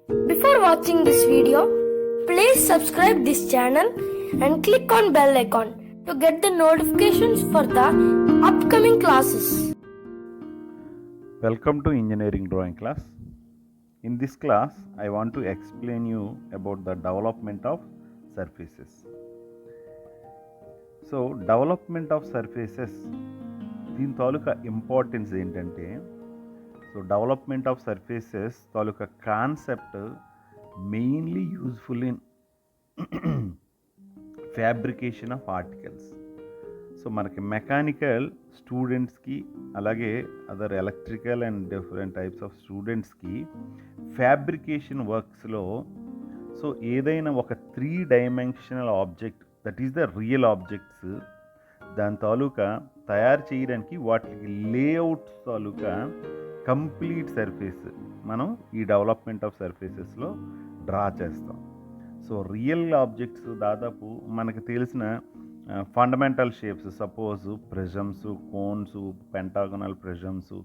Before watching this video, please subscribe this channel and click on bell icon to get the notifications for the upcoming classes. Welcome to engineering drawing class. In this class, I want to explain you about the development of surfaces. So, development of surfaces దీని తాలూకా importance ఏంటంటే development of surfaces taluka concept mainly useful in fabrication of articles. So మనకి mechanical స్టూడెంట్స్కి అలాగే other electrical and different types of స్టూడెంట్స్కి fabrication వర్క్స్లో ఏదైనా ఒక 3 dimensional object that is the real objects దాని తాలూకా తయారు చేయడానికి వాటికి లేఅవుట్స్ తాలూకా కంప్లీట్ సర్ఫేస్ మనం ఈ డెవలప్మెంట్ ఆఫ్ సర్ఫేసెస్లో డ్రా చేస్తాం. సో రియల్ ఆబ్జెక్ట్స్ దాదాపు మనకు తెలిసిన fundamental shapes, suppose prisms, cones, pentagonal prisms,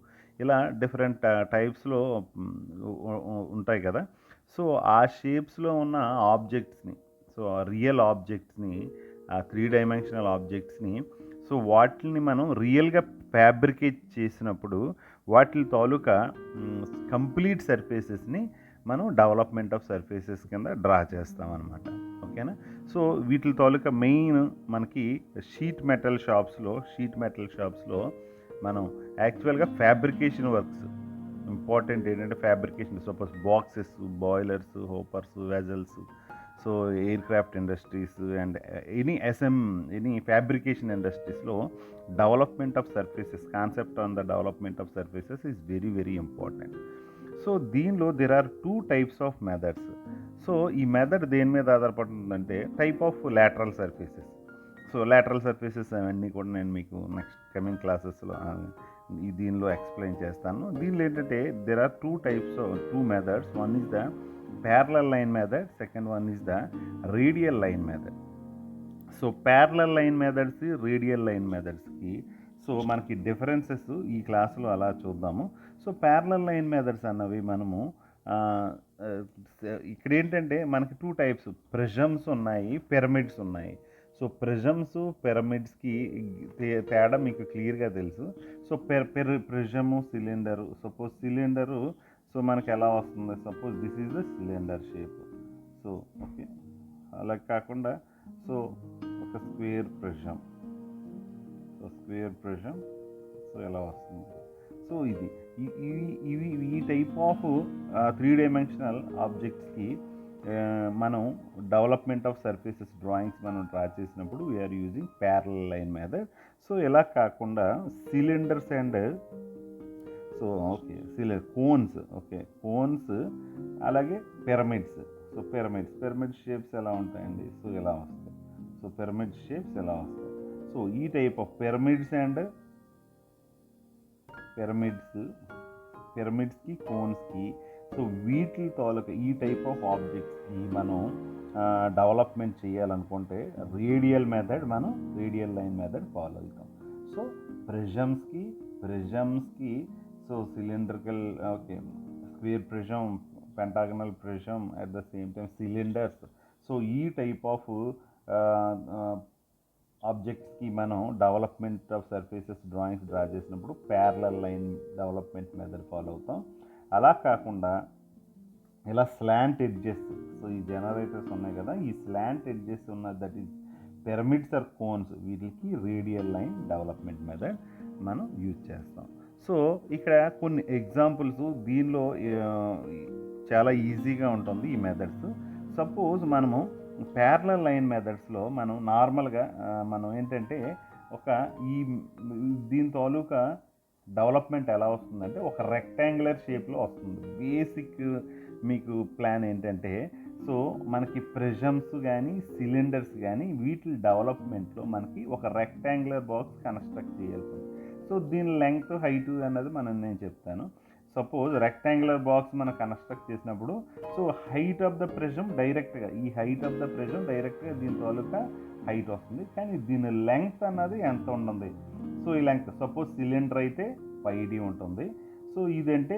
ఇలా డిఫరెంట్ టైప్స్లో ఉంటాయి కదా. సో ఆ షేప్స్లో ఉన్న ఆబ్జెక్ట్స్ని, రియల్ ఆబ్జెక్ట్స్ని, ఆ 3 డైమెన్షనల్ ఆబ్జెక్ట్స్ని వాటిని మనం రియల్గా ఫ్యాబ్రికేట్ చేసినప్పుడు వాటి తాలూకా కంప్లీట్ సర్ఫేసెస్ని మనం డెవలప్మెంట్ ఆఫ్ సర్ఫేసెస్ కింద డ్రా చేస్తామన్నమాట. ఓకేనా. సో వీటి తాలూకా మెయిన్ మనకి షీట్ మెటల్ షాప్స్లో మనం యాక్చువల్గా ఫ్యాబ్రికేషన్ వర్క్స్ ఇంపార్టెంట్ ఏంటంటే fabrication, suppose boxes, boilers, hoppers, vessels, so aircraft industries and any fabrication ఇండస్ట్రీస్లో development of surfaces, concept on the development of surfaces is very very important. So దీనిలో there are 2 types of methods. So ఈ method దేని మీద ఆధారపడుతుందంటే type of lateral surfaces. So lateral surfaces అవన్నీ కూడా నేను మీకు నెక్స్ట్ కమింగ్ క్లాసెస్లో దీనిలో ఎక్స్ప్లెయిన్ చేస్తాను. దీనిలో ఏంటంటే there are 2 types of 2 methods. One is the parallel line method, second one is the radial line method. So parallel line methods, radial line methods కి మనకి డిఫరెన్సెస్ ఈ క్లాసులో అలా చూద్దాము. సో parallel line methods అన్నవి మనము ఇక్కడ ఏంటంటే మనకి 2 టైప్స్ ప్రిజమ్స్ ఉన్నాయి, పిరమిడ్స్ ఉన్నాయి. సో ప్రిజమ్స్, పిరమిడ్స్కి తేడా మీకు క్లియర్గా తెలుసు. సో ప్రిజము, సిలిండరు, సపోజ్ సిలిండరు మనకి ఎలా వస్తుంది, suppose this is the cylinder shape. So okay, అలా కాకుండా ఒక స్క్వేర్ ప్రిజమ్, ఎలా వస్తుంది. సో ఈ టైప్ ఆఫ్ 3 డైమెన్షనల్ ఆబ్జెక్ట్స్కి మనం డెవలప్మెంట్ ఆఫ్ సర్ఫేసెస్ డ్రాయింగ్స్ మనం డ్రా చేసినప్పుడు we are using parallel line method. So ఇలా కాకుండా సిలిండర్స్ అండ్ కోన్స్ అలాగే పిరమిడ్స్. పిరమిడ్ షేప్స్ ఎలా ఉంటాయండి, ఇలా వస్తాయి. పిరమిడ్ షేప్స్ ఎలా వస్తాయి. ఈ టైప్ ఆఫ్ పిరమిడ్స్కి, కోన్స్కి, వీటి తాలూకా ఈ టైప్ ఆఫ్ ఆబ్జెక్ట్స్కి మనం డెవలప్మెంట్ చేయాలనుకుంటే రేడియల్ లైన్ మెథడ్ ఫాలో అవుతాం. సో ప్రిజమ్స్కి cylindrical, square prism, pentagonal prism, at the same time cylinders. ఈ టైప్ ఆఫ్ ఆబ్జెక్ట్స్కి మనం development of surfaces drawings draw చేసినప్పుడు parallel line development method follow అవుతాం. అలా కాకుండా ఇలా స్లాంట్ ఎడ్జెస్, ఈ జనరేటర్స్ ఉన్నాయి కదా, ఈ స్లాంట్ ఎడ్జెస్ ఉన్న that is pyramids or cones, వీటికి రేడియల్ లైన్ డెవలప్మెంట్ మెథడ్ మనం యూజ్ చేస్తాం. సో ఇక్కడ కొన్ని ఎగ్జాంపుల్స్ దీనిలో చాలా ఈజీగా ఉంటుంది ఈ మెథడ్స్. సపోజ్ మనము ప్యారలల్ లైన్ మెథడ్స్లో మనం నార్మల్గా మనం ఏంటంటే దీని తాలూకా డెవలప్మెంట్ ఎలా వస్తుందంటే ఒక రెక్టాంగులర్ షేప్లో వస్తుంది. బేసిక్ మీకు ప్లాన్ ఏంటంటే మనకి ప్రిజమ్స్ కానీ, సిలిండర్స్ కానీ వీటి డెవలప్మెంట్లో మనకి ఒక రెక్టాంగులర్ బాక్స్ కన్స్ట్రక్ట్ చేయాల్సి ఉంది. దీని లెంగ్త్, హైట్ అన్నది నేను చెప్తాను. సపోజ్ రెక్టాంగులర్ బాక్స్ మనం కన్స్ట్రక్ట్ చేసినప్పుడు హైట్ ఆఫ్ ద ప్రిజమ్ డైరెక్ట్గా దీని తాలూకా హైట్ వస్తుంది. కానీ దీని లెంగ్త్ అన్నది ఎంత ఉంటుంది. ఈ లెంగ్త్ సపోజ్ సిలిండర్ అయితే 5D ఉంటుంది. సో ఇదంటే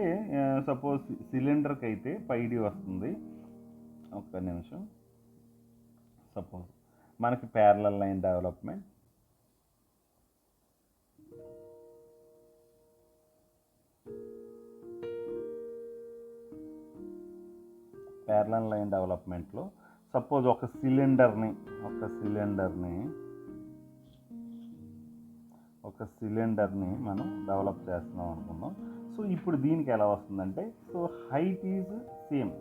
సపోజ్ సిలిండర్కి అయితే పైడి వస్తుంది. ఒక్క నిమిషం. సపోజ్ మనకి parallel line development, parallel line డెవలప్మెంట్లో సపోజ్ ఒక సిలిండర్ని మనం డెవలప్ చేస్తున్నాం అనుకుందాం. సో ఇప్పుడు దీనికి ఎలా వస్తుందంటే, సో హైట్ ఈజ్ సేమ్,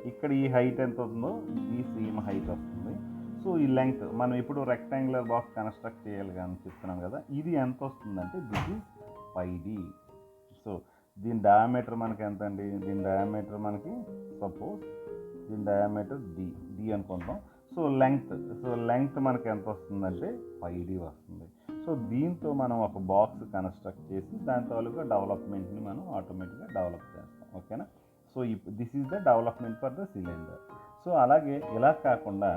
ఇక్కడ ఈ హైట్ ఎంత అవుతుందో ఈ సేమ్ హైట్ వస్తుంది. సో ఈ లెంగ్త్ మనం ఇప్పుడు రెక్టాంగులర్ బాక్స్ కన్స్ట్రక్ట్ చేయాలి కానీ చెప్తున్నాం కదా, ఇది ఎంత వస్తుందంటే దిస్ ఈజ్ పైడి. సో దీని డయామీటర్ మనకి ఎంత అండి, దీని డయామీటర్ మనకి సపోజ్ దీని డయామీటర్ డి అనుకుంటాం. సో లెంగ్త్ మనకి ఎంత వస్తుందంటే పైడి వస్తుంది. సో దీంతో మనం ఒక బాక్స్ కన్స్ట్రక్ట్ చేసి దాని తాలూకా డెవలప్మెంట్ని మనం ఆటోమేటిక్గా డెవలప్ చేస్తాం. ఓకేనా. So this is the development for the cylinder. So అలాగే ఇలా కాకుండా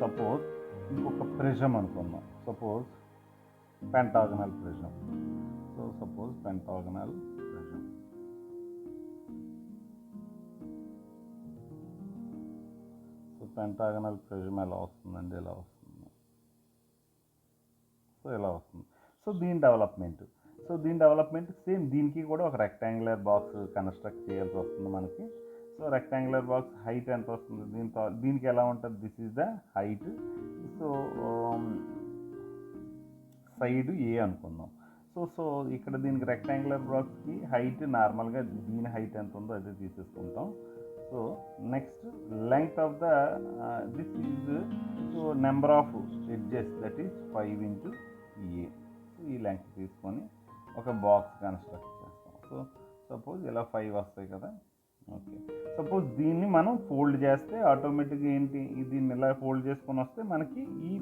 సపోజ్ ఇంకొక ప్రిజం అనుకుందాం, suppose pentagonal prism. So suppose pentagonal prism. So pentagonal prism ఎలా వస్తుందండి, ఇలా వస్తుంది. సో ఇలా వస్తుంది. సో దీని డెవలప్మెంట్ సేమ్, దీనికి కూడా ఒక రెక్టాంగులర్ బాక్స్ కన్స్ట్రక్ట్ చేయాల్సి వస్తుంది మనకి. సో రెక్టాంగులర్ బాక్స్ హైట్ ఎంత వస్తుంది, దీనికి ఎలా ఉంటుంది, this is the height. So side A అనుకుందాం. సో ఇక్కడ దీనికి రెక్టాంగులర్ బాక్స్కి హైట్ నార్మల్గా దీని హైట్ ఎంత ఉందో అదే తీసేసుకుంటాం. So next length of the this is, so number of edges that is 5 into A. So ఈ లెంగ్త్ తీసుకొని ఒక బాక్స్ కన్స్ట్రక్ట్ చేస్తాం. సో సపోజ్ ఇలా 5 వస్తాయి కదా. ఓకే, సపోజ్ దీన్ని మనం ఫోల్డ్ చేస్తే ఆటోమేటిక్గా ఏంటి, దీన్ని ఇలా ఫోల్డ్ చేసుకొని వస్తే మనకి ఈ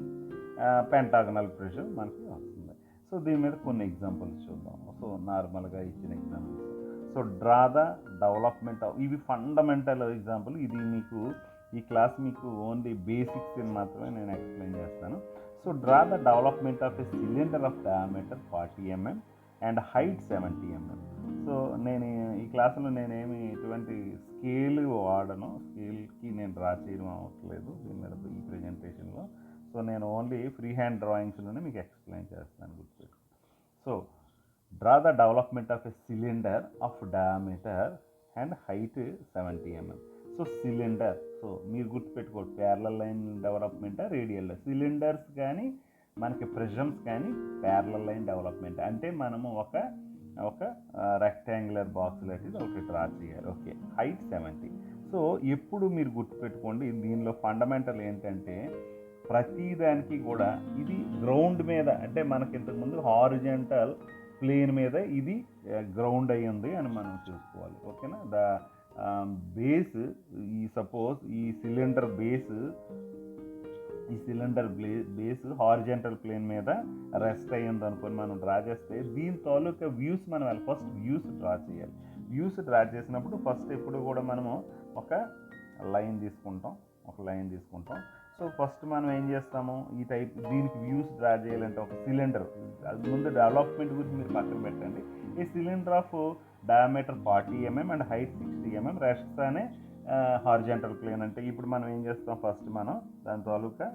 పెంటాగనల్ ప్రిజం మనకి వస్తుంది. సో దీని మీద కొన్ని ఎగ్జాంపుల్స్ చూద్దాం. సో నార్మల్గా ఇచ్చిన examples. So draw the development of, ఇవి ఫండమెంటల్ ఎగ్జాంపుల్. ఇది మీకు ఈ క్లాస్ మీకు ఓన్లీ బేసిక్స్ మాత్రమే నేను ఎక్స్ప్లెయిన్ చేస్తాను. So draw the development of a cylinder of diameter 40 mm and height 70 mm. So నేను ఈ క్లాసులో నేనేమి ఎటువంటి స్కేల్ వాడను, స్కేల్కి నేను డ్రా చేయడం అవ్వట్లేదు దీని మీద ఈ ప్రెజెంటేషన్లో. సో నేను ఓన్లీ ఫ్రీ హ్యాండ్ డ్రాయింగ్స్లోనే మీకు ఎక్స్ప్లెయిన్ చేస్తాను, గుర్తుపెట్టు. So draw the development of a cylinder of diameter and height 70 mm. So cylinder, so మీరు గుర్తుపెట్టుకోండి, parallel line development, radial cylinders కానీ మనకి ప్రిజమ్స్ కానీ ప్యారలల్ లైన్ డెవలప్మెంట్ అంటే మనము ఒక రెక్టాంగులర్ బాక్స్ లాంటిది ఒకటి డ్రా చేయాలి. Okay, height 70. సో ఎప్పుడు మీరు గుర్తుపెట్టుకోండి, దీనిలో ఫండమెంటల్ ఏంటంటే ప్రతిదానికి కూడా ఇది గ్రౌండ్ మీద, అంటే మనకి ఇంతకుముందు హారిజంటల్ ప్లేన్ మీద ఇది గ్రౌండ్ అయ్యి ఉంది అని మనం చూసుకోవాలి. ఓకేనా. ద బేస్, ఈ సపోజ్ ఈ సిలిండర్ బేస్ హారిజంటల్ ప్లేన్ మీద రెస్ట్ అయ్యింది అనుకొని మనం డ్రా చేస్తే దీని తాలూకా వ్యూస్ మనం ఫస్ట్ వ్యూస్ డ్రా చేయాలి. వ్యూస్ డ్రా చేసినప్పుడు ఫస్ట్ ఎప్పుడు కూడా మనము ఒక లైన్ తీసుకుంటాం. సో ఫస్ట్ మనం ఏం చేస్తాము, ఈ టైప్ దీనికి వ్యూస్ డ్రా చేయాలంటే ఒక సిలిండర్, అది ముందు డెవలప్మెంట్ గురించి మీరు పక్కన పెట్టండి. ఈ cylinder of diameter 40 mm and height 60 mm rests అనే హారిజంటల్ ప్లేన్. అంటే ఇప్పుడు మనం ఏం చేస్తాం, ఫస్ట్ మనం దాని తాలూకా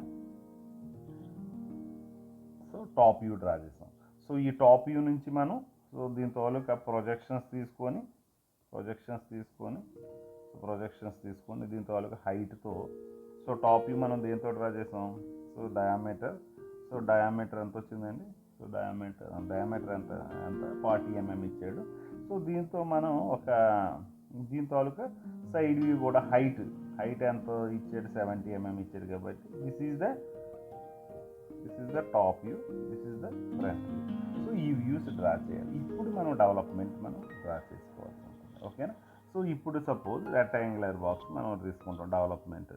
సో టాప్ వ్యూ డ్రా చేస్తాం. సో ఈ టాప్ వ్యూ నుంచి మనం సో దీని తాలూకా ప్రొజెక్షన్స్ తీసుకొని దీని తాలూకా హైట్తో, సో టాప్ వ్యూ మనం దేంతో డ్రా చేసాం, సో డయామీటర్ ఎంత వచ్చిందండి, సో డయామీటర్ ఎంత 40 mm ఇచ్చాడు. సో దీంతో మనం దీని తాలూకా సైడ్ వ్యూ కూడా హైట్ ఎంత ఇచ్చాడు, 70 mm ఇచ్చాడు. కాబట్టి this is the top view, this is the front view. So ఈ వ్యూస్ డ్రా చేయాలి. ఇప్పుడు మనం డెవలప్మెంట్ డ్రా చేసుకోవాల్సి ఉంటుంది. ఓకేనా. సో ఇప్పుడు సపోజ్ రెక్టాంగులర్ బాక్స్ మనం తీసుకుంటాం డెవలప్మెంట్.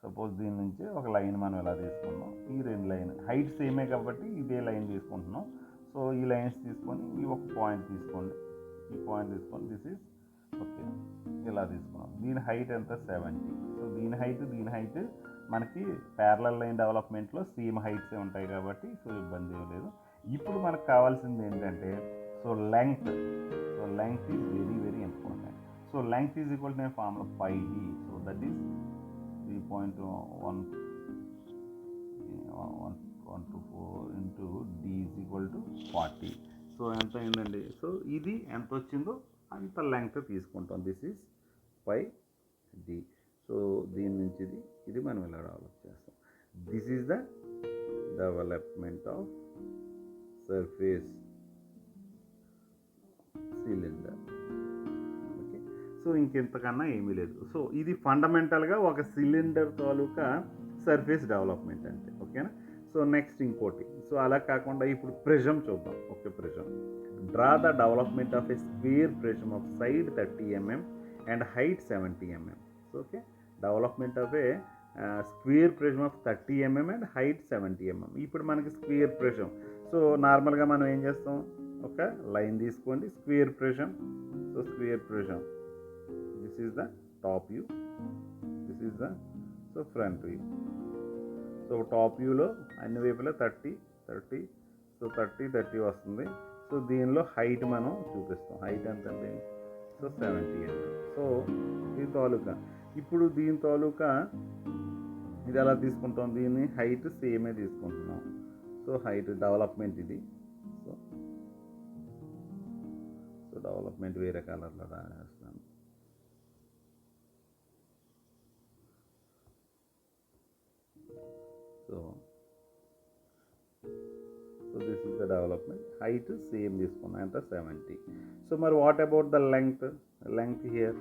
సపోజ్ దీని నుంచి ఒక లైన్ మనం ఇలా తీసుకుందాం. ఈ 2 లైన్ హైట్ సేమే కాబట్టి ఇదే లైన్ తీసుకుంటున్నాం. సో ఈ లైన్స్ తీసుకొని ఈ ఒక పాయింట్ తీసుకోండి, దిస్ ఈజ్ ఓకే, ఇలా తీసుకున్నాం. దీని హైట్ ఎంత 70. సో దీని హైట్ మనకి ప్యారలల్ లైన్ డెవలప్మెంట్లో సేమ్ హైట్సే ఉంటాయి కాబట్టి సో ఇబ్బంది ఏం లేదు. ఇప్పుడు మనకు కావాల్సింది ఏంటంటే, so so length is very very important. So length is equal to a formula pi d, so that is 3.124 into d is equal to 40. So ఎంత అయిందండి? సో ఇది ఎంత వచ్చిందో అంత లెంగ్త్ తీసుకుంటాం. This is pi D. So దీని నుంచి ఇది మనం ఇలా డెవలప్ చేస్తాం. This is the development of surface cylinder. Okay, so ఇంకెంతకన్నా ఏమీ లేదు. సో ఇది ఫండమెంటల్గా ఒక సిలిండర్ తాలూకా సర్ఫేస్ డెవలప్మెంట్ అంటే. ఓకేనా? సో నెక్స్ట్ ఇంకోటి, సో అలా కాకుండా ఇప్పుడు ప్రిజం చూద్దాం. Okay, prism. Draw the development of A square prism of side 30 mm and height 70 mm. So okay, development of A square prism of 30 mm and height 70 mm. ఇప్పుడు మనకి square prism, so నార్మల్గా మనం ఏం చేస్తాం, ఒక line తీసుకోండి, square prism. So square prism, this is the top view, this is the so front view. So top వ్యూలో అన్ని వైపులా 30 సో 30 వస్తుంది. సో దీనిలో హైట్ మనం చూపిస్తాం. హైట్ ఎంత అండి? So 70 mm. సో దీని తాలూకా ఇప్పుడు దీని తాలూకా ఇది ఎలా తీసుకుంటాం, దీన్ని హైట్ సేమే తీసుకుంటున్నాం. సో హైట్ డెవలప్మెంట్ ఇది. సో డెవలప్మెంట్ వేరే కలర్లో రాస్తాను. So this is the development. Height same తీసుకున్నాం, ఎంత? 70. సో మరి what about the length here?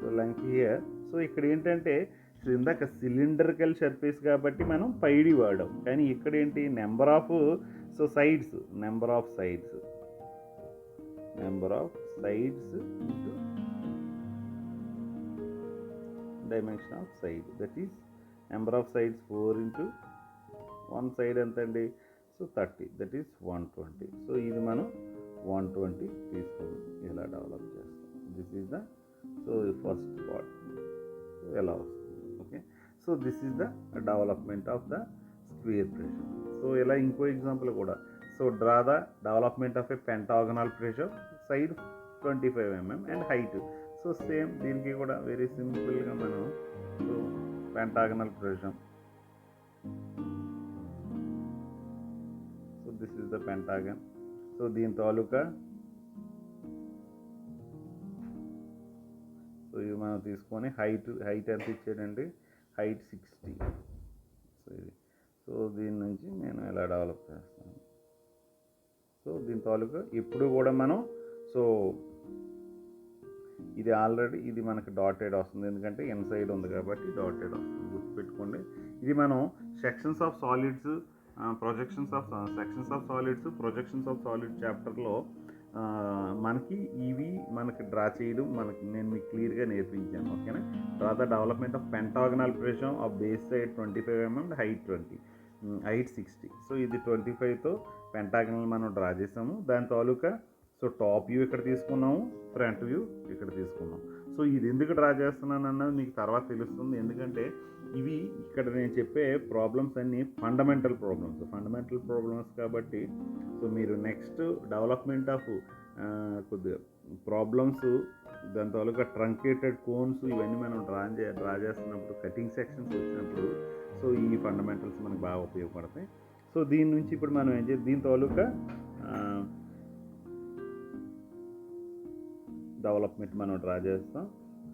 So length here, so ఇక్కడ ఏంటంటే ఇందాక సిలిండరికల్ సర్ఫేస్ కాబట్టి మనం పైడి వాడాం, కానీ ఇక్కడ ఏంటి, number of sides into dimension of side, that is number of sides 4 into 1 side ఎంత అండి? So 30, that is 120. సో ఇది మనం 120 తీసుకొని ఇలా డెవలప్ చేస్తాం. This is the so first part. So ఎలా వస్తుంది? Okay, so this is the development of the square prism. So ఇలా ఇంకో ఎగ్జాంపుల్ కూడా, so draw the development of a pentagonal prism side 25 mm and height. So same దీనికి కూడా very సింపుల్గా మనం so pentagonal prism. So this is the pentagon. So దీని తాలూకా so ఇది మనం తీసుకొని హైట్ ఎంత ఇచ్చాడండి? హైట్ 60. సో ఇది, సో దీని నుంచి నేను ఎలా డెవలప్ చేస్తాను. సో దీని తాలూకా ఇప్పుడు కూడా మనం సో ఇది ఆల్రెడీ ఇది మనకి డాటెడ్ వస్తుంది, ఎందుకంటే ఇన్సైడ్ ఉంది కాబట్టి డాటెడ్ వస్తుంది. గుర్తుపెట్టుకోండి, ఇది మనం sections of solids projections of solid చాప్టర్లో మనకి ఇవి మనకి డ్రా చేయడం నేను మీకు క్లియర్గా నేర్పించాను. ఓకేనా? Draw the development of pentagonal prism of base side 25 mm and height 60. So ఇది 25తో పెంటాగనల్ మనం డ్రా చేసాము. దాని తాలూకా సో టాప్ వ్యూ ఇక్కడ తీసుకున్నాము, ఫ్రంట్ వ్యూ ఇక్కడ తీసుకున్నాం. సో ఇది ఎందుకు డ్రా చేస్తున్నాను అన్నది మీకు తర్వాత తెలుస్తుంది, ఎందుకంటే ఇవి ఇక్కడ నేను చెప్పే ప్రాబ్లమ్స్ అన్నీ ఫండమెంటల్ ప్రాబ్లమ్స్ కాబట్టి సో మీరు నెక్స్ట్ డెవలప్మెంట్ ఆఫ్ కొద్దిగా ప్రాబ్లమ్స్ దాని తాలూకా ట్రంకేటెడ్ కోన్స్ ఇవన్నీ మనం డ్రా చేస్తున్నప్పుడు, కటింగ్ సెక్షన్స్ వచ్చినప్పుడు సో ఈ ఫండమెంటల్స్ మనకు బాగా ఉపయోగపడతాయి. సో దీని నుంచి ఇప్పుడు మనం ఏం చేయాలి, దీని తాలూకా డెవలప్మెంట్ మనం డ్రా చేస్తాం.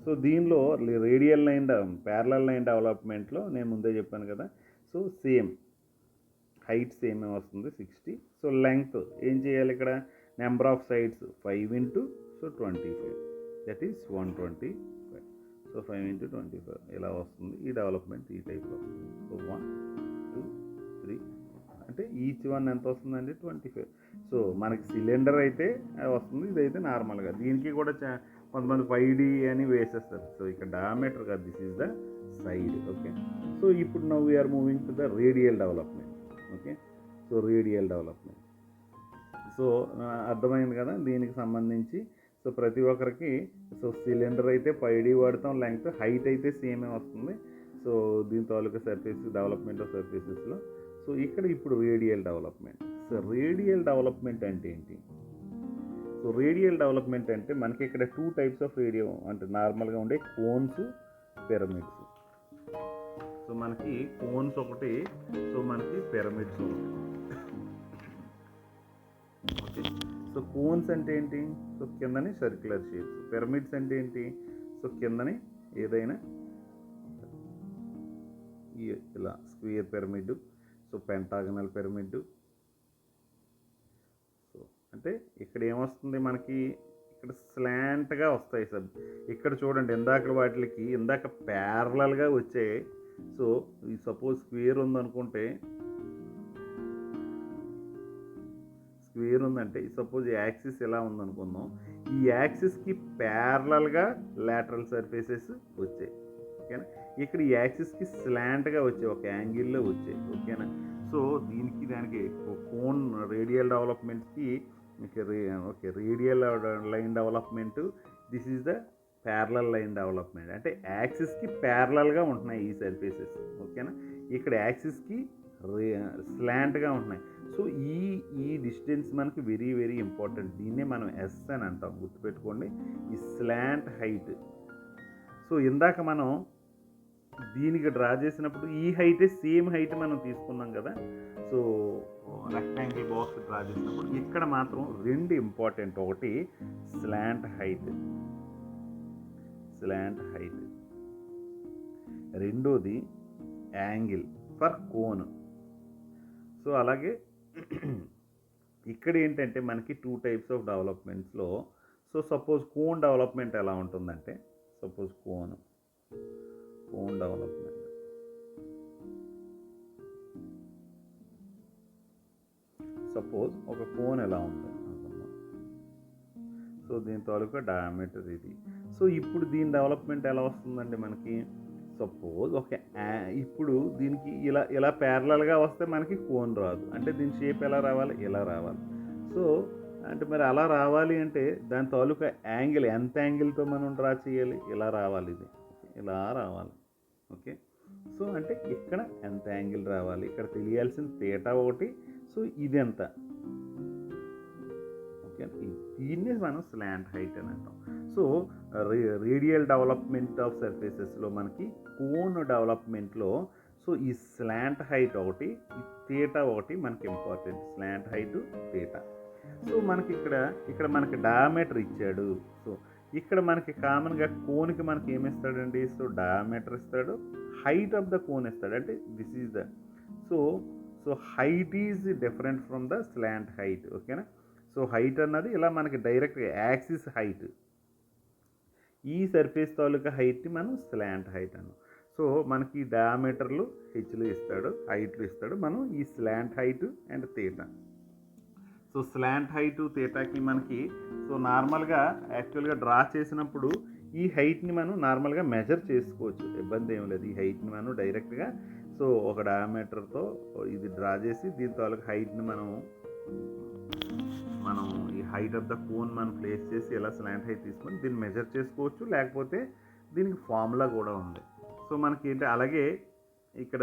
సో దీనిలో రేడియల్ లైన్ ప్యారలల్ లైన్ డెవలప్మెంట్లో నేను ముందే చెప్పాను కదా, సో సేమ్ హైట్ సేమ్ వస్తుంది 60. సో లెంగ్త్ ఏం చేయాలి, ఇక్కడ number of sides 5 into so 25, that is 125. So 5 into 25 ఇలా వస్తుంది. ఈ డెవలప్మెంట్ ఈ టైప్లో వస్తుంది. సో 1 2 3 అంటే ఈచ్ వన్ ఎంత వస్తుందండి? 25. సో మనకి సిలిండర్ అయితే వస్తుంది, ఇదైతే నార్మల్గా. దీనికి కూడా కొంతమంది 5D అని వేసేస్తారు. సో ఇక్కడ డయామీటర్ కాదు, this is the side. Okay, so ఇప్పుడు now we're moving to the radial development. Okay, so radial development. So అర్థమైంది కదా దీనికి సంబంధించి. సో ప్రతి ఒక్కరికి సో సిలిండర్ అయితే 5D వాడతాం, లెంగ్త్ హైట్ అయితే సేమే వస్తుంది. సో దీని తాలూకా సర్ఫేస్ డెవలప్మెంట్ ఆఫ్ సర్ఫేసెస్లో. సో ఇక్కడ ఇప్పుడు radial development. So radial development అంటే ఏంటి? సో రేడియల్ డెవలప్మెంట్ అంటే మనకి ఇక్కడ 2 టైప్స్ ఆఫ్ రేడియో అంటే నార్మల్గా ఉండే కోన్స్, పిరమిడ్స్. సో మనకి కోన్స్ ఒకటి, సో మనకి పిరమిడ్స్ ఒకటి. ఓకే, సో కోన్స్ అంటే ఏంటి? సో కిందని సర్క్యులర్ షేప్స్. పిరమిడ్స్ అంటే ఏంటి? సో కిందని ఏదైనా ఇలా square pyramid, so pentagonal pyramid. So అంటే ఇక్కడ ఏమొస్తుంది మనకి, ఇక్కడ స్లాంట్గా వస్తాయి సార్. ఇక్కడ చూడండి, ఇందాక ప్యారలల్గా వచ్చాయి. సో ఈ సపోజ్ స్క్వేర్ ఉందనుకుంటే, స్క్వేర్ ఉందంటే సపోజ్ యాక్సిస్ ఎలా ఉందనుకుందాం, ఈ యాక్సిస్కి ప్యారలల్గా లాటరల్ సర్ఫేసెస్ వచ్చాయి. ఓకేనా, ఇక్కడ ఈ యాక్సిస్కి స్లాంట్గా వచ్చాయి, ఒక యాంగిల్లో వచ్చాయి. ఓకేనా, సో దానికి కోన్ రేడియల్ డెవలప్మెంట్కి okay radial line development, this is the parallel line development. అంటే యాక్సిస్కి ప్యారలల్గా ఉంటున్నాయి ఈ సర్ఫేసెస్. ఓకేనా, ఇక్కడ యాక్సిస్కి స్లాంట్గా ఉంటున్నాయి. సో ఈ డిస్టెన్స్ మనకి వెరీ వెరీ ఇంపార్టెంట్. దీన్నే మనం ఎస్ అని అంటాం, గుర్తుపెట్టుకోండి, ఈ స్లాంట్ హైట్. సో ఇందాక మనం దీనికి డ్రా చేసినప్పుడు ఈ హైటే సేమ్ హైట్ మనం తీసుకున్నాం కదా. సో రెక్టాంగిల్ బాక్స్ డ్రా చేసినప్పుడు ఇక్కడ మాత్రం 2 ఇంపార్టెంట్. ఒకటి స్లాంట్ హైట్, రెండోది యాంగిల్ ఫర్ కోన్. సో అలాగే ఇక్కడ ఏంటంటే మనకి 2 టైప్స్ ఆఫ్ డెవలప్మెంట్స్లో, సో సపోజ్ కోన్ డెవలప్మెంట్ ఎలా ఉంటుందంటే, సపోజ్ కోన్ డెవలప్మెంట్, సపోజ్ ఒక కోన్ ఎలా ఉంది అనుకుందాం. సో దీని తాలూకా డయామీటర్ ఇది. సో ఇప్పుడు దీని డెవలప్మెంట్ ఎలా వస్తుందండి మనకి, సపోజ్ ఇప్పుడు దీనికి ఇలా ప్యారలల్గా వస్తే మనకి కోన్ రాదు. అంటే దీని షేప్ ఎలా రావాలి, ఇలా రావాలి. సో అంటే మరి అలా రావాలి అంటే దాని తాలూకా యాంగిల్, ఎంత యాంగిల్తో మనం డ్రా చేయాలి, ఇలా రావాలి, ఇది ఇలా రావాలి. ఓకే, సో అంటే ఇక్కడ ఎంత యాంగిల్ రావాలి, ఇక్కడ తెలియాల్సిన తీటా ఒకటి. సో ఇది ఎంత, ఓకే, దీన్ని మనం స్లాంట్ హైట్ అని అంటాం. సో రేడియల్ డెవలప్మెంట్ ఆఫ్ సర్ఫేసెస్లో మనకి కోన్ డెవలప్మెంట్లో సో ఈ స్లాంట్ హైట్ ఒకటి, ఈ తీటా ఒకటి మనకి important, slant height, theta. So మనకి ఇక్కడ మనకి డయామీటర్ ఇచ్చాడు. సో ఇక్కడ మనకి కామన్గా కోన్కి మనకి ఏమి ఇస్తాడండి, సో డయామీటర్ ఇస్తాడు, హైట్ ఆఫ్ ద కోన్ ఇస్తాడు. అంటే this is the so height is different from the slant height. ఓకేనా, సో హైట్ అన్నది ఇలా మనకి డైరెక్ట్గా యాక్సిస్ హైట్, ఈ సర్ఫేస్ తాలూకా హైట్ని మనం స్లాంట్ హైట్ అన్నాం. సో మనకి డయామీటర్లు హెచ్లు ఇస్తాడు, హైట్లు ఇస్తాడు, మనం ఈ slant height and theta. So slant height తీటాకి మనకి సో నార్మల్గా యాక్చువల్గా డ్రా చేసినప్పుడు ఈ హైట్ని మనం నార్మల్గా మెజర్ చేసుకోవచ్చు, ఇబ్బంది ఏం లేదు. ఈ హైట్ని మనం డైరెక్ట్గా సో ఒక డయామీటర్తో ఇది డ్రా చేసి దీని తాలూకా హైట్ని మనం ఈ హైట్ ఆఫ్ ద కోన్ మనం ప్లేస్ చేసి ఇలా స్లాంట్ హైట్ తీసుకొని దీన్ని మెజర్ చేసుకోవచ్చు, లేకపోతే దీనికి ఫార్ములా కూడా ఉంది. సో మనకి ఏంటి, అలాగే ఇక్కడ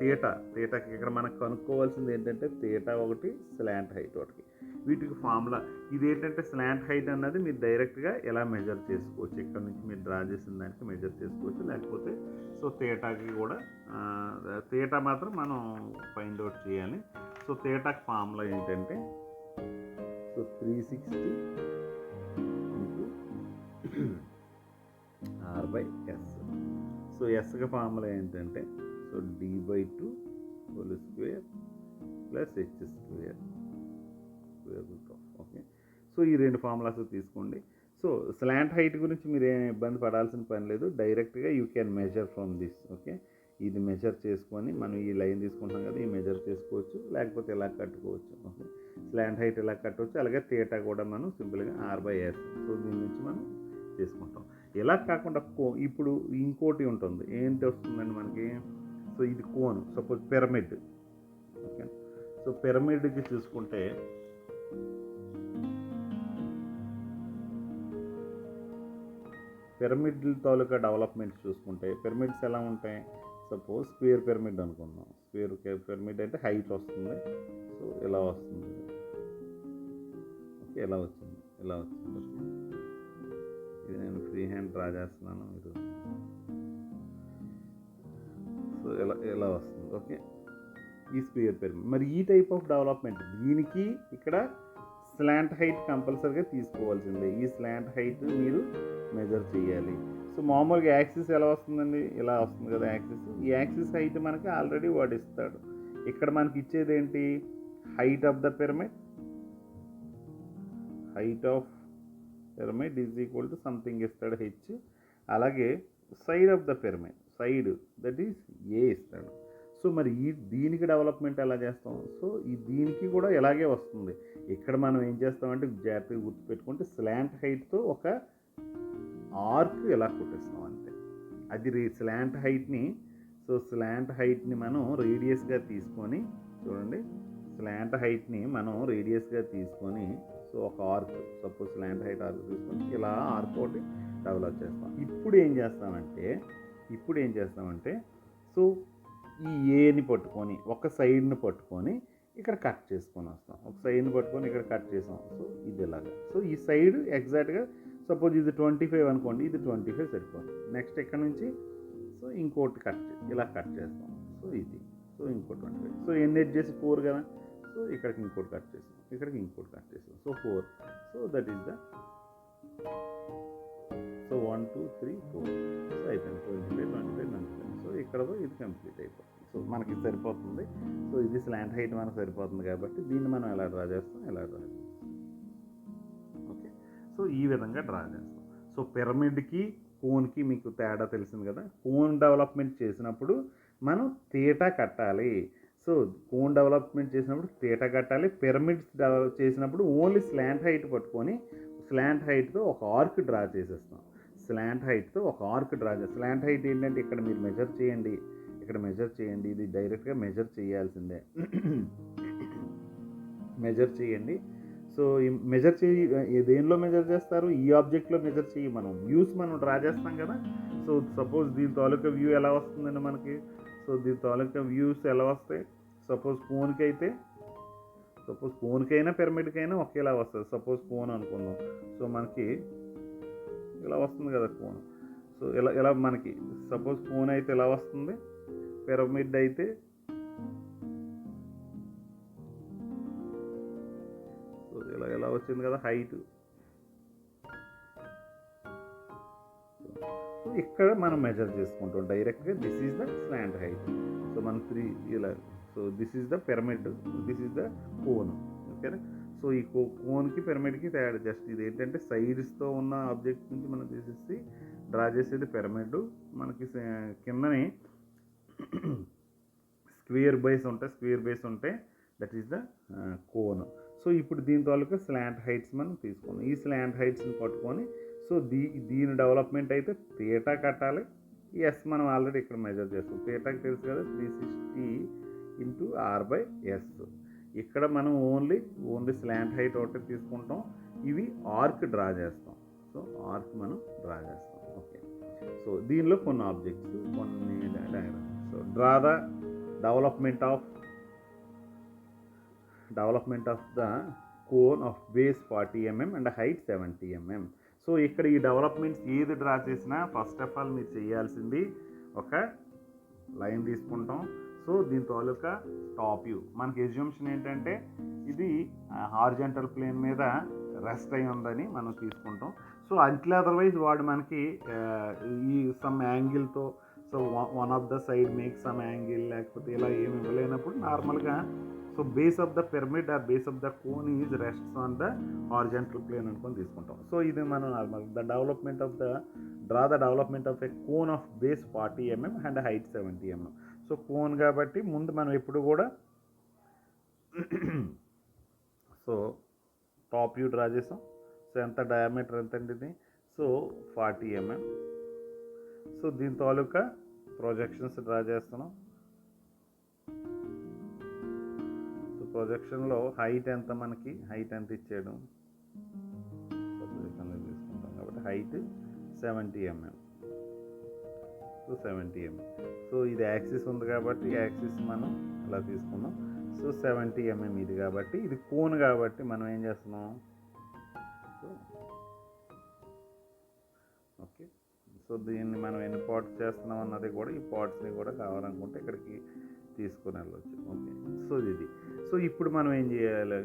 తీటాకి ఇక్కడ మనకు కనుక్కోవాల్సింది ఏంటంటే తీటా ఒకటి, స్లాంట్ హైట్ ఒకటి, వీటికి ఫార్ములా ఇది ఏంటంటే స్లాంట్ హైట్ అన్నది మీరు డైరెక్ట్గా ఎలా మెజర్ చేసుకోవచ్చు, ఇక్కడ నుంచి మీరు డ్రా చేసిన దానికి మెజర్ చేసుకోవచ్చు, లేకపోతే సో తీటాకి కూడా తీటా మాత్రం మనం ఫైండ్ అవుట్ చేయాలి. సో తీటాకి ఫార్ములా ఏంటంటే సో 360 R/S. సో ఎస్గా ఫార్ములా ఏంటంటే so D/2 whole square plus H square root of. Okay, so ఈ 2 ఫార్ములాస్ తీసుకోండి. సో స్లాంట్ హైట్ గురించి మీరు ఏం ఇబ్బంది పడాల్సిన పని లేదు, డైరెక్ట్గా you can measure from this. Okay, ఇది మెజర్ చేసుకొని మనం ఈ లైన్ తీసుకుంటాం కదా, ఈ మెజర్ చేసుకోవచ్చు, లేకపోతే ఇలా కట్టుకోవచ్చు. ఓకే, స్లాంట్ హైట్ ఇలా కట్టవచ్చు, అలాగే తీటా కూడా మనం సింపుల్గా R/S. సో దీని నుంచి మనం చేసుకుంటాం. ఇలా కాకుండా ఇప్పుడు ఇంకోటి ఉంటుంది, ఏంటి వస్తుందండి మనకి, సో ఇది cone, suppose pyramid. Okay, so పిరమిడ్కి చూసుకుంటే పిరమిడ్ తాలూకా డెవలప్మెంట్స్ చూసుకుంటే పిరమిడ్స్ ఎలా ఉంటాయి, సపోజ్ స్క్వేర్ పిరమిడ్ అనుకుందాం. స్క్వేర్ పిరమిడ్ అంటే హైట్ వస్తుంది, సో ఇలా వస్తుంది. ఎలా వచ్చింది, ఇలా వచ్చింది. ఇది నేను ఫ్రీ హ్యాండ్ డ్రా చేస్తున్నాను, మీరు సో ఎలా వస్తుంది. ఓకే, ఈ స్క్వేర్ పిరమిడ్. మరి ఈ టైప్ ఆఫ్ డెవలప్మెంట్ దీనికి ఇక్కడ స్లాంట్ హైట్ కంపల్సరీగా తీసుకోవాల్సిందే. ఈ స్లాంట్ హైట్ మీరు మెజర్ చేయాలి. సో మామూలుగా యాక్సిస్ ఎలా వస్తుందండి, ఇలా వస్తుంది కదా యాక్సిస్. ఈ యాక్సిస్ హైట్ మనకి ఆల్రెడీ వాడు ఇస్తాడు. ఇక్కడ మనకి ఇచ్చేది ఏంటి, height of the pyramid. Height of pyramid is equal to something ఇస్తాడు హెచ్. అలాగే side of the pyramid, side that is a ఇస్తాడు. సో మరి దీనికి డెవలప్మెంట్ ఎలా చేస్తాం, సో దీనికి కూడా ఇలాగే వస్తుంది. ఇక్కడ మనం ఏం చేస్తామంటే జాగ్రత్తగా గుర్తుపెట్టుకుంటే స్లాంట్ హైట్తో ఒక ఆర్క్ ఎలా కొట్టేస్తాం అంతే. అది స్లాంట్ హైట్ని, సో స్లాంట్ హైట్ని మనం రేడియస్గా తీసుకొని, చూడండి స్లాంట్ హైట్ని మనం రేడియస్గా తీసుకొని, సో ఒక arc, suppose slant height arc తీసుకొని ఇలా ఆర్క్ ఒకటి డెవలప్ చేస్తాం. ఇప్పుడు ఏం చేస్తామంటే సో ఈ ఏని పట్టుకొని ఒక సైడ్ని పట్టుకొని ఇక్కడ కట్ చేసుకొని వస్తాం. ఒక సైడ్ని పట్టుకొని ఇక్కడ కట్ చేసాం. సో ఇది ఇలాగా. సో ఈ సైడ్ ఎగ్జాక్ట్గా సపోజ్ ఇది 25 అనుకోండి, ఇది 25 సరిపోతుంది. నెక్స్ట్ ఇక్కడ నుంచి సో ఇంకోటి ఇలా కట్ చేస్తాం. సో ఇది, సో ఇంకో 25. సో ఎన్ని ఎడ్జెస్ 4 కదా. సో ఇక్కడికి ఇంకోటి కట్ చేస్తాం, ఇక్కడికి ఇంకోటి కట్ చేస్తాం. So 4. So that is the, so 1 2 3 4. So అయిపోయింది 25. సో ఇక్కడ ఇది కంప్లీట్ అయిపోతుంది. సో మనకి సరిపోతుంది. సో ఇది స్లాంట్ హైట్ మనకు సరిపోతుంది కాబట్టి దీన్ని మనం ఎలా డ్రా చేస్తాం, ఓకే. సో ఈ విధంగా డ్రా చేస్తాం. సో పిరమిడ్కి కోన్కి మీకు తేడా తెలిసింది కదా. కోన్ డెవలప్మెంట్ చేసినప్పుడు మనం తీటా కట్టాలి. సో కోన్ డెవలప్మెంట్ చేసినప్పుడు తీటా కట్టాలి. పిరమిడ్స్ డెవలప్ చేసినప్పుడు ఓన్లీ స్లాంట్ హైట్ పట్టుకొని స్లాంట్ హైట్తో ఒక ఆర్క్ డ్రా చేసేస్తాం. స్లాంట్ హైట్తో ఒక ఆర్క్ డ్రా చేస్తాం. స్లాంట్ హైట్ ఏంటంటే ఇక్కడ మీరు మెజర్ చేయండి, ఇక్కడ మెజర్ చేయండి. ఇది డైరెక్ట్గా మెజర్ చేయాల్సిందే. మెజర్ చేయండి. సో ఈ మెజర్ దేనిలో మెజర్ చేస్తారు, ఈ ఆబ్జెక్ట్లో మెజర్ చేయి. మనం వ్యూస్ మనం డ్రా చేస్తాం కదా. సో సపోజ్ దీని తాలూకా వ్యూ ఎలా వస్తుందండి మనకి. సో దీని తాలూకా వ్యూస్ ఎలా వస్తాయి, సపోజ్ కోన్కైనా పిరమిడ్కైనా ఒకేలా వస్తుంది. సపోజ్ కోన్ అనుకుందాం. సో మనకి ఇలా వస్తుంది కదా కోన్. సో ఇలా మనకి సపోజ్ కోన్ అయితే ఇలా వస్తుంది, పిరమిడ్ అయితే సో ఇలా వచ్చింది కదా హైట్. సో ఇక్కడ మనం మెజర్ చేసుకుంటాం డైరెక్ట్గా. This is the slant height. So మన 3 ఇలా. So this is the pyramid, this is the cone. ఓకేనా. సో ఈ కోన్కి పిరమిడ్కి తేడా జస్ట్ ఇది ఏంటంటే సైడ్స్తో ఉన్న ఆబ్జెక్ట్ నుంచి మనం తీసేసి డ్రా చేసేది పిరమిడ్. మనకి కిందని స్క్వేర్ బేస్ ఉంటాయి, that is the cone. So ఇప్పుడు దీని తాలూకా స్లాంట్ హైట్స్ మనం తీసుకున్నాం. ఈ స్లాంట్ హైట్స్ని పట్టుకొని సో దీని డెవలప్మెంట్ అయితే తీటా కట్టాలి. ఎస్ మనం ఆల్రెడీ ఇక్కడ మెజర్ చేస్తాం. తీటాకి తెలుసు కదా 360 × R/S. ఇక్కడ మనం ఓన్లీ స్లాంట్ హైట్ ఒకటి తీసుకుంటాం. ఇవి ఆర్క్ డ్రా చేస్తాం. సో ఆర్క్ మనం డ్రా చేస్తాం. ఓకే. సో దీనిలో కొన్ని ఆబ్జెక్ట్స్, కొన్ని diagrams. So draw the development of the cone of base 40 mm and height 70 mm. So ఇక్కడ ఈ డెవలప్మెంట్స్ ఏది డ్రా చేసినా ఫస్ట్ ఆఫ్ ఆల్ మీరు చేయాల్సింది ఒక లైన్ తీసుకుంటాం. సో దీని తాలూకా టాప్ వ్యూ మనకి ఎజ్యూమ్షన్ ఏంటంటే ఇది హారిజాంటల్ ప్లేన్ మీద రెస్ట్ అయి ఉందని మనం తీసుకుంటాం. సో అట్లా అదర్వైజ్ వాడు మనకి ఈ సమ్ యాంగిల్తో so one of the side make some angle లేకపోతే ఇలా ఏమి ఇవ్వలేనప్పుడు నార్మల్గా so base of the pyramid or base of the cone is rests on the horizontal plane అనుకొని తీసుకుంటాం. సో ఇది మనం normal draw the development of a cone of base 40 mm and height 70 mm. So cone కాబట్టి ముందు మనం ఎప్పుడు కూడా so top view draw చేసాం. సో ఎంత డయామీటర్ ఎంత అండి ఇది, సో 40 mm. సో దీని తాలూకా ప్రొజెక్షన్స్ డ్రా చేస్తున్నాం. సో ప్రొజెక్షన్లో హైట్ ఎంత, మనకి హైట్ ఎంత ఇచ్చాడు తీసుకుంటాం కాబట్టి height 70 mm. So 70 mm. So ఇది యాక్సిస్ ఉంది కాబట్టి యాక్సిస్ మనం ఇలా తీసుకున్నాం. సో 70 mm ఇది కాబట్టి ఇది కోన్ కాబట్టి మనం ఏం చేస్తున్నాం ఓకే, సో దీన్ని మనం ఎన్ని పార్ట్స్ చేస్తున్నాం అన్నది కూడా ఈ పార్ట్స్ని కూడా కావాలనుకుంటే ఇక్కడికి తీసుకొని వెళ్ళవచ్చు. ఓకే, సో ఇది. సో ఇప్పుడు మనం ఏం చేయాలి,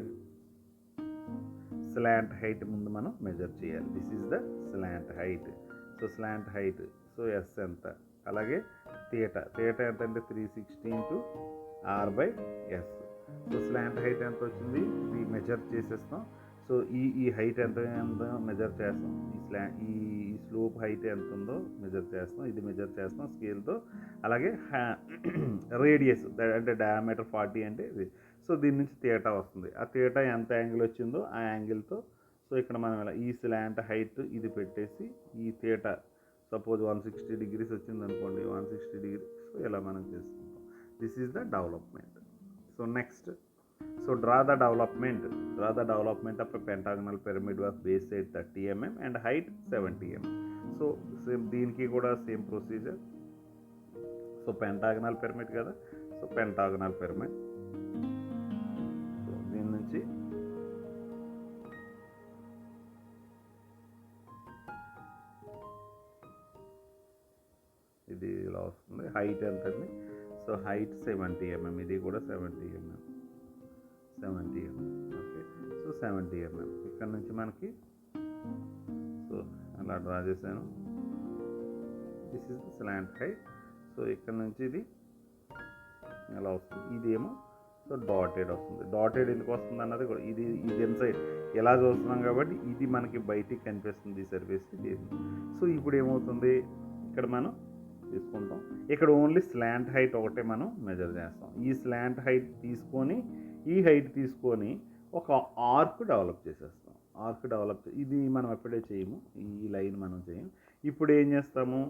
స్లాంట్ హైట్ ముందు మనం మెజర్ చేయాలి. This is the slant height. So slant height, so S ఎంత, అలాగే థీటా ఎంత అంటే 360 into R/S. So slant height ఎంత వచ్చింది, ఇది మెజర్ చేసేస్తాం. సో ఈ హైట్ ఎంత మెజర్ చేస్తాం, ఈ స్లోప్ హైట్ ఎంత ఉందో మెజర్ చేస్తాం, ఇది మెజర్ చేస్తాం స్కేల్తో. అలాగే రేడియస్ అంటే డయామీటర్ 40 అంటే ఇది. సో దీని నుంచి థీటా వస్తుంది, ఆ థీటా ఎంత యాంగిల్ వచ్చిందో ఆ యాంగిల్తో. సో ఇక్కడ మనం ఇలా ఈ స్లాంట్ హైట్ ఇది పెట్టేసి ఈ థీటా సపోజ్ 160 డిగ్రీస్ వచ్చింది అనుకోండి, 160 డిగ్రీ. సో ఇలా మనం చేసుకుంటాం. This is the development. So next, so draw the development of a pentagonal pyramid of base side 30 mm and height 70 mm. So same దీనికి కూడా same procedure. So pentagonal pyramid కదా, so pentagonal pyramid. So దీని నుంచి ఇది ఇలా వస్తుంది. Height ఎంత అండి, సో హైట్ 70 mm, ఇది కూడా 70 mm. Okay, so 70 mm. ఇక్కడ నుంచి మనకి సో అలా డ్రా చేశాను. This is the slant height. So ఇక్కడ నుంచి ఇది ఎలా వస్తుంది, ఇదేమో సో డాటెడ్ వస్తుంది. డాటెడ్ ఎందుకు వస్తుంది అన్నది కూడా ఇది ఇన్సైడ్ ఎలా చూస్తున్నాం కాబట్టి ఇది మనకి బయటికి కనిపిస్తుంది సర్ఫేస్. సో ఇప్పుడు ఏమవుతుంది, ఇక్కడ మనం తీసుకుంటాం, ఇక్కడ ఓన్లీ స్లాంట్ హైట్ ఒకటే మనం మెజర్ చేస్తాం. ఈ స్లాంట్ హైట్ తీసుకొని ఈ హైట్ తీసుకొని ఒక ఆర్క్ డెవలప్ చేసేస్తాం. ఇది మనం ఎప్పుడే చేయము, ఈ లైన్ మనం చేయము. ఇప్పుడు ఏం చేస్తాము,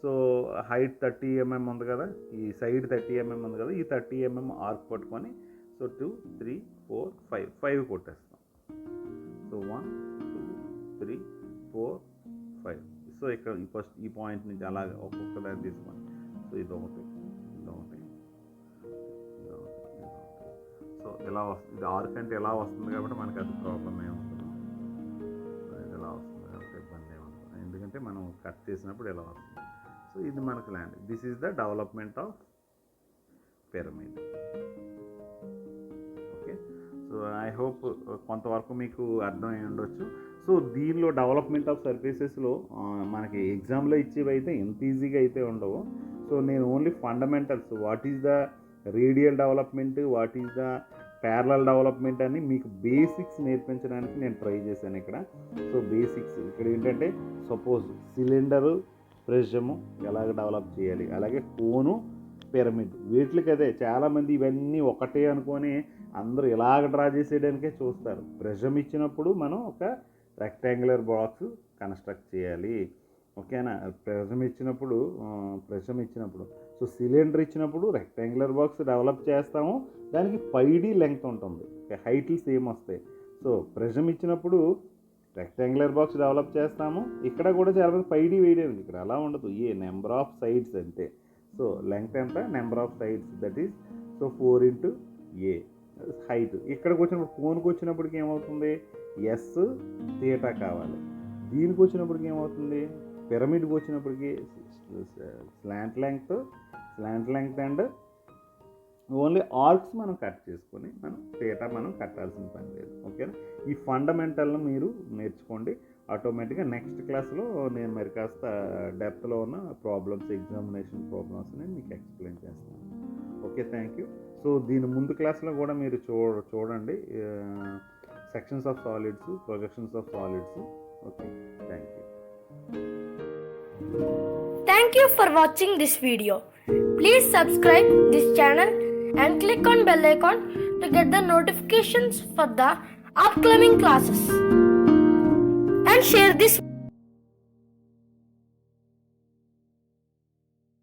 సో హైట్ 30 mm ఉంది కదా, ఈ సైడ్ 30 mm ఉంది కదా, ఈ 30 mm ఆర్క్ పట్టుకొని సో 2, 3, 4, 5 కొట్టేస్తాం. సో 1, 2, 3, 4, 5. సో ఇక్కడ ఫస్ట్ ఈ పాయింట్ నుంచి అలాగే ఒక్కొక్క దాన్ని తీసుకోండి. సో ఇదొకటి. సో ఎలా వస్తుంది, ఇది ఆర్క్ అంటే ఎలా వస్తుంది కాబట్టి మనకి అది ప్రాబ్లం ఏముంటుంది. ఇది ఎలా వస్తుంది కాబట్టి ఇబ్బంది ఏముంటుంది, ఎందుకంటే మనం కట్ చేసినప్పుడు ఎలా వస్తుంది. సో ఇది మనకు land. This is the development of pyramid. Okay, so I hope కొంతవరకు మీకు అర్థమై ఉండొచ్చు. సో దీనిలో డెవలప్మెంట్ ఆఫ్ సర్ఫేసెస్లో మనకి ఎగ్జామ్లో ఇచ్చేవి అయితే ఎంత ఈజీగా అయితే ఉండవు. సో నేను only fundamentals, what is the radial development, what is the parallel development అని మీకు బేసిక్స్ నేర్పించడానికి నేను ట్రై చేశాను ఇక్కడ. సో బేసిక్స్ ఇక్కడ ఏంటంటే సపోజ్ సిలిండరు ప్రిజము ఎలాగ డెవలప్ చేయాలి, అలాగే కోను పిరమిడ్, వీటికి అదే చాలామంది ఇవన్నీ ఒకటే అనుకొని అందరూ ఇలాగ డ్రా చేసేయడానికే చూస్తారు. ప్రిజం ఇచ్చినప్పుడు మనం ఒక రెక్టాంగులర్ బాక్స్ కన్స్ట్రక్ట్ చేయాలి. ఓకేనా, ప్రిజం ఇచ్చినప్పుడు సో సిలిండర్ ఇచ్చినప్పుడు రెక్టాంగులర్ బాక్స్ డెవలప్ చేస్తాము, దానికి 5D లెంగ్త్ ఉంటుంది, హైట్లు సేమ్ వస్తాయి. సో ప్రిజం ఇచ్చినప్పుడు రెక్టాంగులర్ బాక్స్ డెవలప్ చేస్తాము, ఇక్కడ కూడా చాలామంది 5D వేయడానికి, ఇక్కడ అలా ఉండదు, నెంబర్ ఆఫ్ సైడ్స్ అంతే. సో లెంగ్త్ ఎంత, number of sides, that is so 4 into A height. ఇక్కడికి వచ్చినప్పుడు కోన్కి వచ్చినప్పటికి ఏమవుతుంది, ఎస్ థీటా కావాలి. దీనికి వచ్చినప్పటికి ఏమవుతుంది, పిరమిడ్కి వచ్చినప్పటికి slant length and only arcs మనం కట్ చేసుకొని మనం థీటా మనం కట్టాల్సిన పని లేదు. ఓకేనా, ఈ ఫండమెంటల్ను మీరు నేర్చుకోండి. ఆటోమేటిక్గా నెక్స్ట్ క్లాస్లో నేను మరి కాస్త డెప్త్లో ఉన్న ప్రాబ్లమ్స్, ఎగ్జామినేషన్ ప్రాబ్లమ్స్ని మీకు ఎక్స్ప్లెయిన్ చేస్తాను. Okay, thank you. సో దీని ముందు క్లాస్లో కూడా మీరు చూడండి sections of solids, projections of solids. Okay, thank you. Thank you for watching this video. Please subscribe this channel and click on bell icon to get the notifications for the upcoming classes. And share this